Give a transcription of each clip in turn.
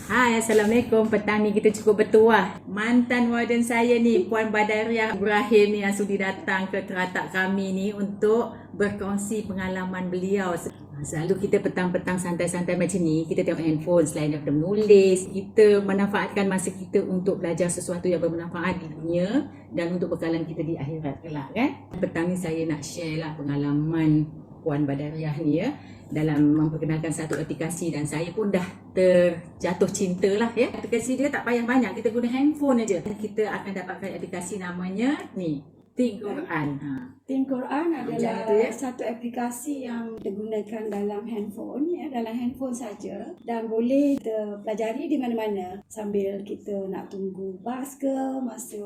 Hai, Assalamualaikum. Petang ni kita cukup bertuah. Mantan warden saya ni, Puan Badariah Ibrahim ni yang sudi datang ke teratak kami ni untuk berkongsi pengalaman beliau. Selalu kita petang-petang santai-santai macam ni, kita tengok handphone selain daripada menulis. Kita manfaatkan masa kita untuk belajar sesuatu yang bermanfaat di dunia dan untuk bekalan kita di akhirat kelak kan. Petang ni saya nak share lah pengalaman Puan Badariah ni ya, dalam memperkenalkan satu aplikasi dan saya pun dah terjatuh cinta lah ya. Aplikasi dia tak payah banyak, kita guna handphone aja. Kita akan dapatkan aplikasi namanya ni, Think Quran. Think Quran adalah satu aplikasi yang digunakan dalam handphone ya, dalam handphone saja dan boleh kita pelajari di mana-mana sambil kita nak tunggu bas ke, masa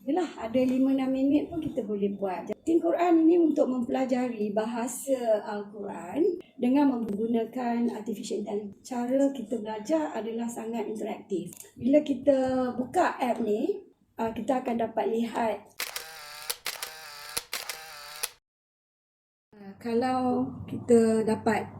yalah ada 5-6 minit pun kita boleh buat. Think Quran ini untuk mempelajari bahasa Al-Quran dengan menggunakan artificial intelligence. Cara kita belajar adalah sangat interaktif. Bila kita buka app ni, kita akan dapat lihat kalau kita dapat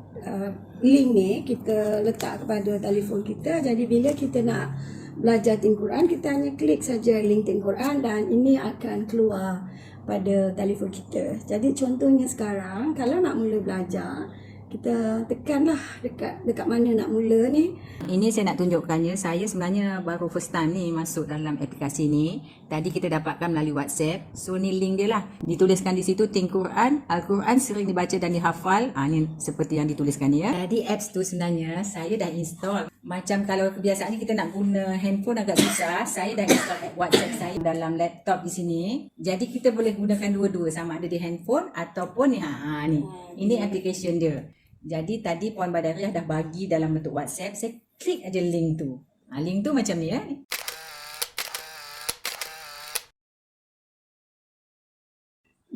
link ni, kita letak kepada telefon kita. Jadi bila kita nak belajar Think Quran, kita hanya klik saja link Think Quran dan ini akan keluar pada telefon kita. Jadi contohnya sekarang, kalau nak mula belajar, kita tekanlah dekat mana nak mula ni. Ini saya nak tunjukkannya, saya sebenarnya baru first time ni masuk dalam aplikasi ni. Tadi kita dapatkan melalui WhatsApp. So ni link dia lah. Dituliskan di situ Think Quran, Al-Quran sering dibaca dan dihafal. Ni seperti yang dituliskan ni ya. Jadi apps tu sebenarnya saya dah install. Macam kalau kebiasaannya kita nak guna handphone agak susah, saya dah install WhatsApp saya dalam laptop di sini. Jadi kita boleh gunakan dua-dua, sama ada di handphone ataupun ni. Ni. Ini application dia. Jadi tadi Puan Badariah dah bagi dalam bentuk WhatsApp, saya klik aja link tu. Link tu macam ni ya.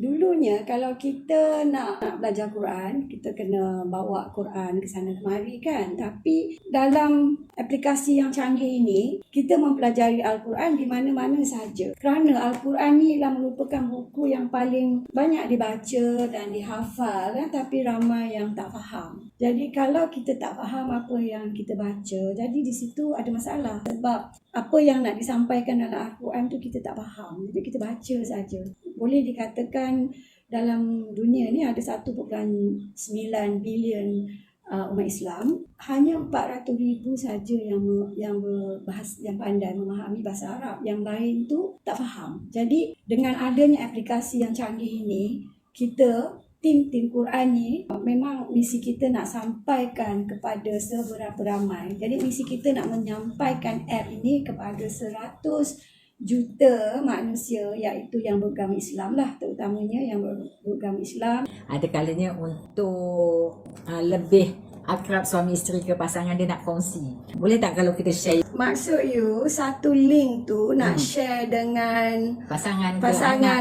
Dulunya kalau kita nak belajar Quran, kita kena bawa Quran ke sana kemari kan. Tapi dalam aplikasi yang canggih ini, kita mempelajari Al-Quran di mana-mana sahaja. Kerana Al-Quran ni ialah merupakan buku yang paling banyak dibaca dan dihafal kan, tapi ramai yang tak faham. Jadi kalau kita tak faham apa yang kita baca, jadi di situ ada masalah. Sebab apa yang nak disampaikan dalam Al-Quran tu kita tak faham. Jadi kita baca saja. Boleh dikatakan dalam dunia ni ada 1.9 bilion umat Islam, hanya 400,000 saja yang berbahasa, yang pandai memahami bahasa Arab. Yang lain tu tak faham. Jadi dengan adanya aplikasi yang canggih ini, kita Think Quran ni memang misi kita nak sampaikan kepada seberapa ramai. Jadi misi kita nak menyampaikan app ini kepada 100 juta manusia, iaitu yang beragama Islam lah, terutamanya yang beragama Islam. Ada kalanya untuk lebih akrab suami isteri ke pasangan dia nak kongsi. Boleh tak kalau kita share? Maksud you satu link tu nak share dengan pasangan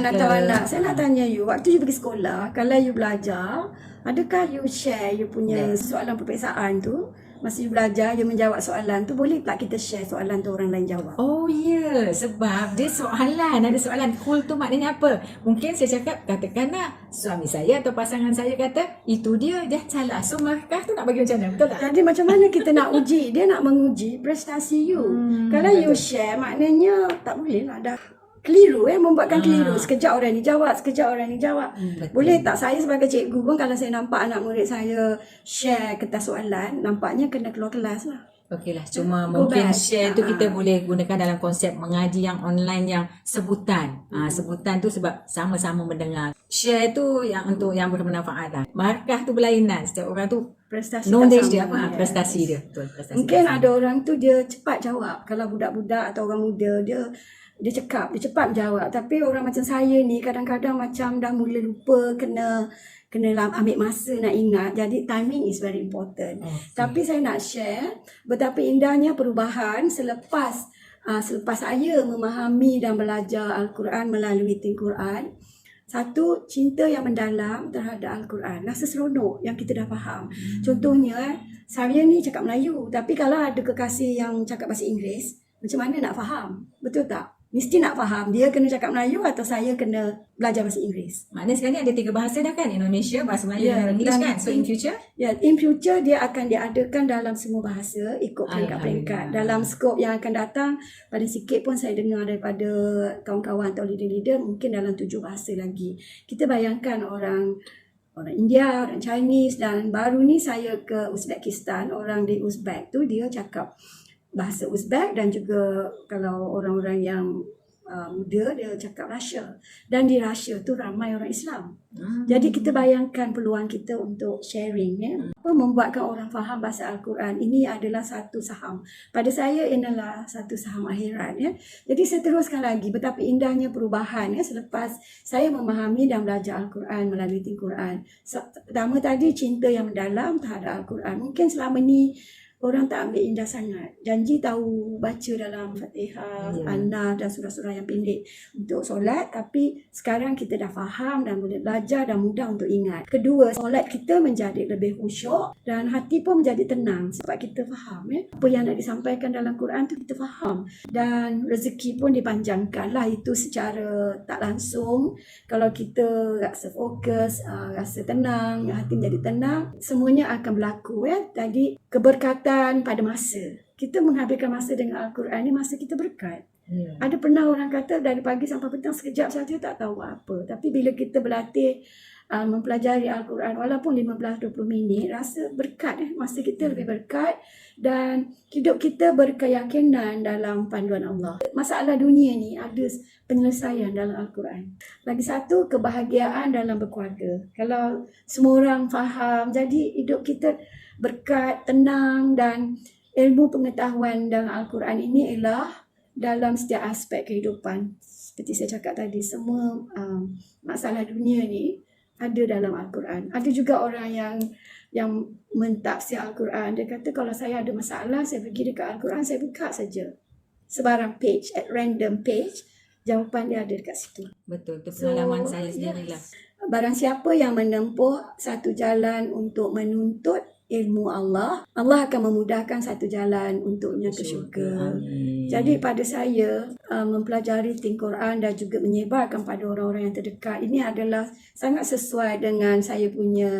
atau anak. Saya nak tanya you, waktu you pergi sekolah, kalau you belajar, adakah you share you punya soalan peperiksaan tu? Masa you belajar, you menjawab soalan tu, boleh tak kita share soalan tu orang lain jawab? Oh ya, sebab dia soalan, ada soalan cool tu maknanya apa? Mungkin saya cakap, katakanlah suami saya atau pasangan saya kata, itu dia salah. So markah tu nak bagi macam mana? Betul tak? Jadi macam mana kita nak uji? Dia nak menguji prestasi you. Kalau you share, maknanya tak boleh lah, dah keliru membuatkan keliru. Sekejap orang ni jawab, sekejap orang ni jawab. Boleh tak saya sebagai cikgu pun, kalau saya nampak anak murid saya share kertas soalan, nampaknya kena keluar kelas lah. Okeylah, cuma mungkin share tu kita boleh gunakan dalam konsep mengaji yang online yang sebutan. Sebutan tu sebab sama-sama mendengar. Share tu yang untuk yang bermanfaat lah. Markah tu berlainan. Setiap orang tu prestasi knowledge dia apa? Prestasi dia. Betul, prestasi. Mungkin ada orang tu dia cepat jawab. Kalau budak-budak atau orang muda, dia cepat jawab. Tapi orang macam saya ni kadang-kadang macam dah mula lupa, kena ambil masa nak ingat. Jadi timing is very important. Tapi saya nak share betapa indahnya perubahan selepas saya memahami dan belajar Al-Quran melalui Think Quran. Satu, cinta yang mendalam terhadap Al-Quran. Rasa seronok yang kita dah faham. Contohnya, saya ni cakap Melayu. Tapi kalau ada kekasih yang cakap bahasa Inggeris, macam mana nak faham? Betul tak? mesti nak faham. Dia kena cakap Melayu atau saya kena belajar bahasa Inggeris. Maknanya sekarang ni ada 3 bahasa dah kan? Indonesia, bahasa Melayu dan English kan? So in future? Ya, in future dia akan diadakan dalam semua bahasa ikut peringkat-peringkat. Dalam skop yang akan datang, paling sikit pun saya dengar daripada kawan-kawan atau leader-leader mungkin dalam 7 bahasa lagi. Kita bayangkan orang India, orang Chinese, dan baru ni saya ke Uzbekistan, orang di Uzbek tu dia cakap bahasa Uzbek, dan juga kalau orang-orang yang muda dia cakap Rusia, dan di Rusia tu ramai orang Islam. Jadi kita bayangkan peluang kita untuk sharing, ya, membuatkan orang faham bahasa Al-Quran. Ini adalah satu saham. Pada saya inilah satu saham akhirat, ya. Jadi saya teruskan lagi betapa indahnya perubahan, ya, selepas saya memahami dan belajar Al-Quran melalui Quran. Pertama tadi cinta yang mendalam terhadap Al-Quran. Mungkin selama ni orang tak ambil indah sangat. Janji tahu baca dalam Fatihah, An-Nas dan surah-surah yang pendek untuk solat, tapi sekarang kita dah faham dan boleh belajar dan mudah untuk ingat. Kedua, solat kita menjadi lebih khusyuk dan hati pun menjadi tenang sebab kita faham, ya. Apa yang nak disampaikan dalam Quran tu kita faham, dan rezeki pun dipanjangkan lah. Itu secara tak langsung. Kalau kita rasa fokus, rasa tenang, hati menjadi tenang, semuanya akan berlaku, ya. Jadi keberkatan pada masa. Kita menghabiskan masa dengan Al-Quran ni, masa kita berkat. Ada pernah orang kata dari pagi sampai petang sekejap saja tak tahu apa. Tapi bila kita berlatih mempelajari Al-Quran walaupun 15-20 minit, rasa berkat, masa kita lebih berkat dan hidup kita berkeyakinan dalam panduan Allah. Masalah dunia ni ada penyelesaian dalam Al-Quran. Lagi satu, kebahagiaan dalam berkeluarga. Kalau semua orang faham, jadi hidup kita berkat, tenang, dan ilmu pengetahuan dalam Al-Quran ini ialah dalam setiap aspek kehidupan. Seperti saya cakap tadi, semua masalah dunia ni ada dalam Al-Quran. Ada juga orang yang mentafsir Al-Quran. Dia kata kalau saya ada masalah, saya pergi dekat Al-Quran, saya buka saja sebarang page, at random page, jawapan dia ada dekat situ. Betul, itu pengalaman saya sendirilah. Barang siapa yang menempuh satu jalan untuk menuntut ilmu Allah, Allah akan memudahkan satu jalan untuknya ke syurga. Jadi pada saya mempelajari Quran dan juga menyebarkan pada orang-orang yang terdekat, ini adalah sangat sesuai dengan saya punya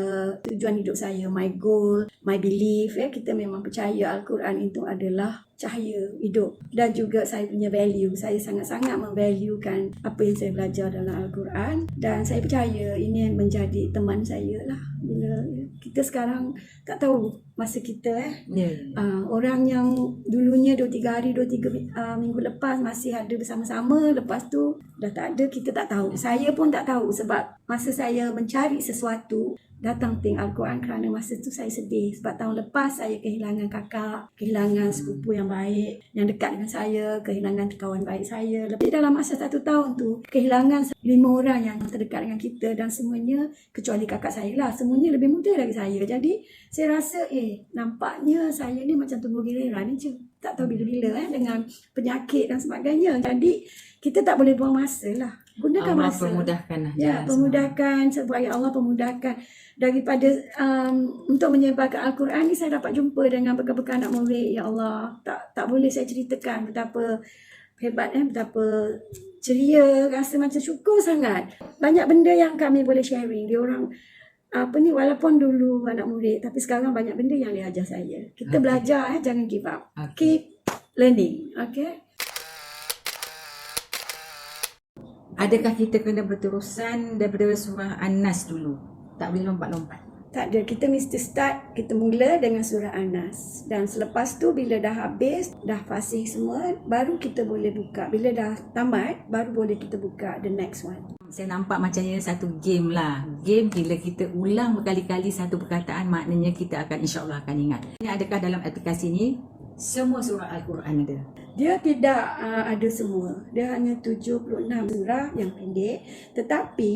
tujuan hidup saya, my goal, my belief, ya. Kita memang percaya Al-Quran itu adalah cahaya hidup, dan juga saya punya value. Saya sangat-sangat memvaluekan apa yang saya belajar dalam Al-Quran, dan saya percaya ini menjadi teman saya lah. Bila kita sekarang tak tahu masa kita, orang yang dulunya 2-3 hari, 2-3 minggu lepas masih ada bersama-sama, lepas tu dah tak ada, kita tak tahu. Saya pun tak tahu sebab masa saya mencari sesuatu, datang ting Al-Quran, kerana masa tu saya sedih sebab tahun lepas saya kehilangan kakak, kehilangan sepupu yang baik, yang dekat dengan saya, kehilangan kawan baik saya. Lebih dalam masa 1 tahun tu, kehilangan 5 orang yang terdekat dengan kita, dan semuanya kecuali kakak saya lah, semuanya lebih muda dari saya. Jadi saya rasa nampaknya saya ni macam tunggu giliran ni je, tak tahu bila-bila dengan penyakit dan sebagainya. Jadi kita tak boleh buang masa lah. Gunakan Allah masa. Permudahkan lah. Ya, permudahkan, supaya Allah permudahkan. Daripada untuk menyebarkan Al-Quran ni, saya dapat jumpa dengan bekas-bekas anak murid. Ya Allah, tak boleh saya ceritakan betapa hebat, betapa ceria, rasa macam syukur sangat. Banyak benda yang kami boleh sharing. Dia orang walaupun dulu anak murid, tapi sekarang banyak benda yang dia ajar saya. Kita belajar, jangan give up. Keep learning. Okay. Adakah kita kena berterusan daripada surah An-Nas dulu? Tak boleh lompat-lompat? Tak ada. Kita mesti start, kita mula dengan surah An-Nas. Dan selepas tu bila dah habis, dah fasih semua, baru kita boleh buka. Bila dah tamat, baru boleh kita buka the next one. Saya nampak macamnya satu game lah. Game bila kita ulang berkali-kali satu perkataan, maknanya kita akan insyaAllah akan ingat. Adakah dalam aplikasi ni semua surah Al-Quran ada? Dia tidak ada semua. Dia hanya 76 surah yang pendek. Tetapi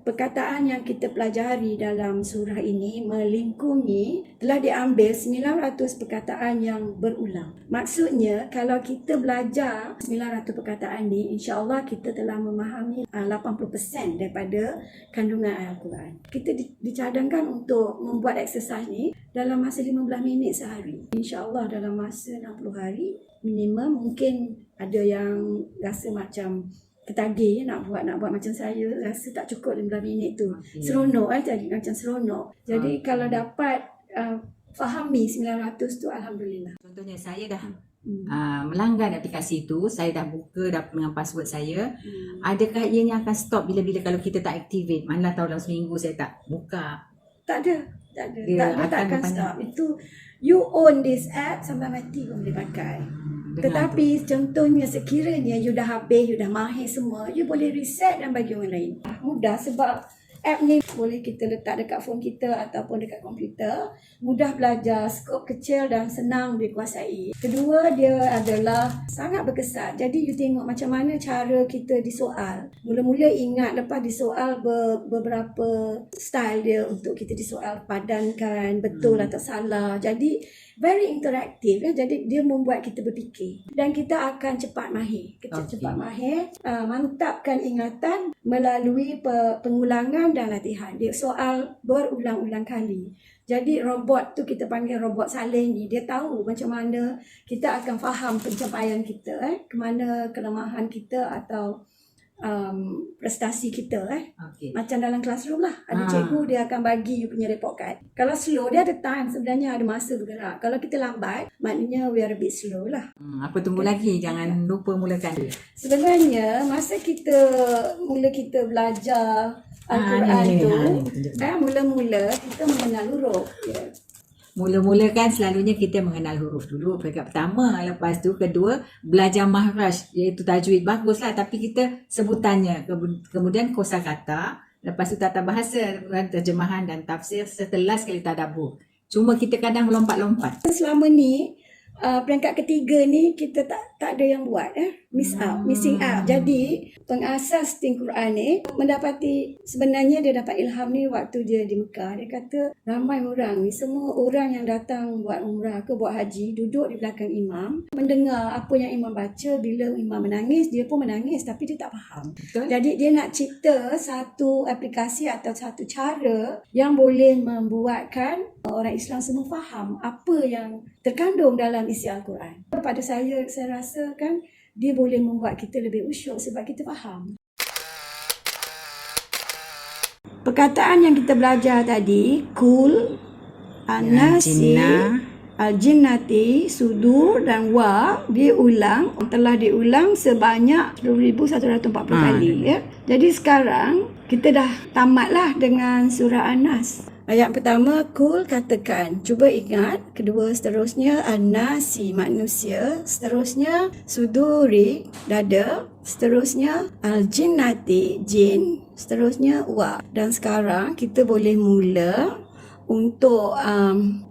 perkataan yang kita pelajari dalam surah ini melingkungi, telah diambil 900 perkataan yang berulang. Maksudnya kalau kita belajar 900 perkataan ni, insya-Allah kita telah memahami 80% daripada kandungan Al-Quran. Kita dicadangkan untuk membuat eksersis ni dalam masa 15 minit sehari. InsyaAllah dalam masa 60 hari minimum. Mungkin ada yang rasa macam ketagih nak buat macam saya, rasa tak cukup 15 minit tu. Seronok jadi macam seronok. Jadi kalau dapat fahami 900 tu, alhamdulillah. Contohnya saya dah melanggan aplikasi tu, saya dah buka dengan password saya. Adakah ianya akan stop bila-bila kalau kita tak activate? Mana tahu dalam seminggu saya tak buka. Tak ada. Dia Tak akan akan stop. Itu you own this app sampai mati pun boleh pakai. Tetapi contohnya sekiranya you dah habis, you dah mahir semua, you boleh reset dan bagi orang lain. Mudah sebab app ni boleh kita letak dekat phone kita ataupun dekat komputer. Mudah belajar, skop kecil dan senang dikuasai. Kedua, dia adalah sangat berkesan. Jadi you tengok macam mana cara kita disoal. Mula-mula ingat, lepas disoal beberapa style dia untuk kita disoal, padankan betul atau salah. Jadi very interaktif ya. Jadi dia membuat kita berfikir dan kita akan cepat mahir. Cepat mahir, mantapkan ingatan melalui pengulangan dan latihan. Dia soal berulang-ulang kali. Jadi robot tu kita panggil robot saleh ni, dia tahu macam mana kita akan faham pencapaian kita, ke mana kelemahan kita atau prestasi kita. Macam dalam classroom lah, ada cikgu dia akan bagi you punya report card. Kalau slow, dia ada time, sebenarnya ada masa bergerak. Kalau kita lambat, maknanya we are a bit slow lah. Apa tunggu lagi, jangan lupa mulakan. Sebenarnya masa kita belajar Al-Quran tu, mula-mula kita mengenal huruf. Mula-mula kan selalunya kita mengenal huruf dulu peringkat pertama. Lepas tu kedua, belajar mahraj, iaitu tajwid. Baguslah, tapi kita sebutannya. Kemudian kosakata. Lepas tu tata bahasa, terjemahan dan tafsir setelah sekali tadabbur. Cuma kita kadang melompat-lompat. Selama ni, peringkat ketiga ni kita tak ada yang buat missing out. Jadi pengasas Ting Quran ni mendapati, sebenarnya dia dapat ilham ni waktu dia di Mekah. Dia kata ramai orang ni, semua orang yang datang buat umrah ke buat haji duduk di belakang imam, mendengar apa yang imam baca. Bila imam menangis, dia pun menangis tapi dia tak faham. Betul. Jadi dia nak cipta satu aplikasi atau satu cara yang boleh membuatkan orang Islam semua faham apa yang terkandung dalam isi Al-Quran. Pada saya rasa kan dia boleh membuat kita lebih usyuk sebab kita faham. Perkataan yang kita belajar tadi, kul, anasi, al-jinnati, sudur dan wa, telah diulang sebanyak 10,140 kali. Jadi sekarang kita dah tamatlah dengan surah An-Nas. Ayat pertama, kul, katakan. Cuba ingat. Kedua, seterusnya, an-nasi, manusia. Seterusnya, suduri, dada. Seterusnya, al-jinnati, jin. Seterusnya, wa. Dan sekarang, kita boleh mula untuk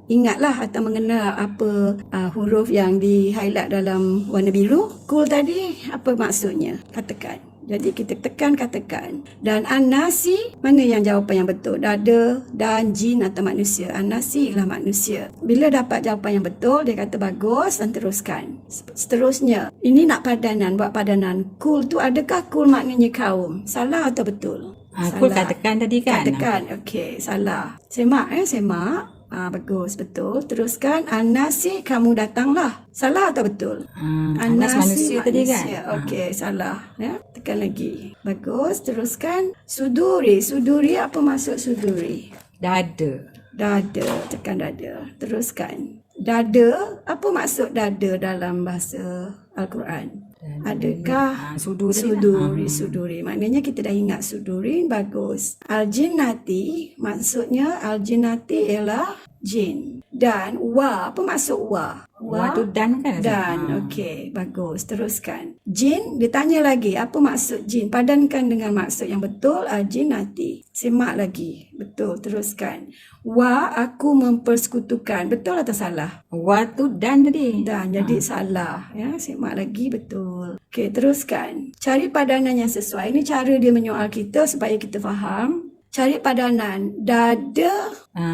ingatlah atau mengenal apa huruf yang di-highlight dalam warna biru. Kul tadi, apa maksudnya? Katakan. Jadi kita tekan katakan. Dan an-nasi, mana yang jawapan yang betul? Dada dan jin atau manusia. An-nasi ialah manusia. Bila dapat jawapan yang betul, dia kata bagus dan teruskan. Seterusnya, ini nak padanan, buat padanan. Kul tu adakah kul maknanya kaum? Salah atau betul? Kul katakan tadi kan? Katakan, okey, salah. Semak semak. Bagus, betul. Teruskan, an-nasi, kamu datanglah. Salah atau betul? An-nas manusia tadi kan? Okey, salah. Ya, tekan lagi. Bagus, teruskan. Suduri. Suduri, apa maksud suduri? Dada. Dada, tekan dada. Teruskan. Dada, apa maksud dada dalam bahasa Al-Quran? Adakah suduri. Maknanya kita dah ingat suduri. Bagus. Al-jinnati, maksudnya al-jinnati ialah jin. Dan wa, apa maksud wa? Wa tu dan kan? Dan, okey, bagus. Teruskan. Jin, dia tanya lagi, apa maksud jin? Padankan dengan maksud yang betul, al-jinnati. Semak lagi. Betul, teruskan. Wa, aku mempersekutukan. Betul atau salah? Wa tu dan tadi. Dan, jadi salah. Ya, semak lagi, betul. Okey, teruskan. Cari padanan yang sesuai. Ini cara dia menyoal kita supaya kita faham. Cari padanan. Dada.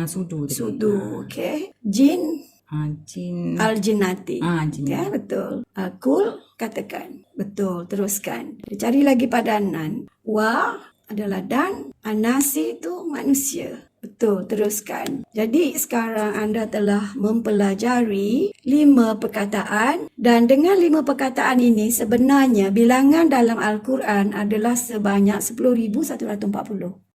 Sudu. Okey. Jin. Jin. Al-jinnati. Jin. Ya, betul. Kul, katakan. Betul, teruskan. Dia cari lagi padanan. Wa adalah dan. An-nasi itu manusia. Betul, teruskan. Jadi sekarang anda telah mempelajari 5 perkataan dan dengan 5 perkataan ini sebenarnya bilangan dalam Al-Quran adalah sebanyak 10,140.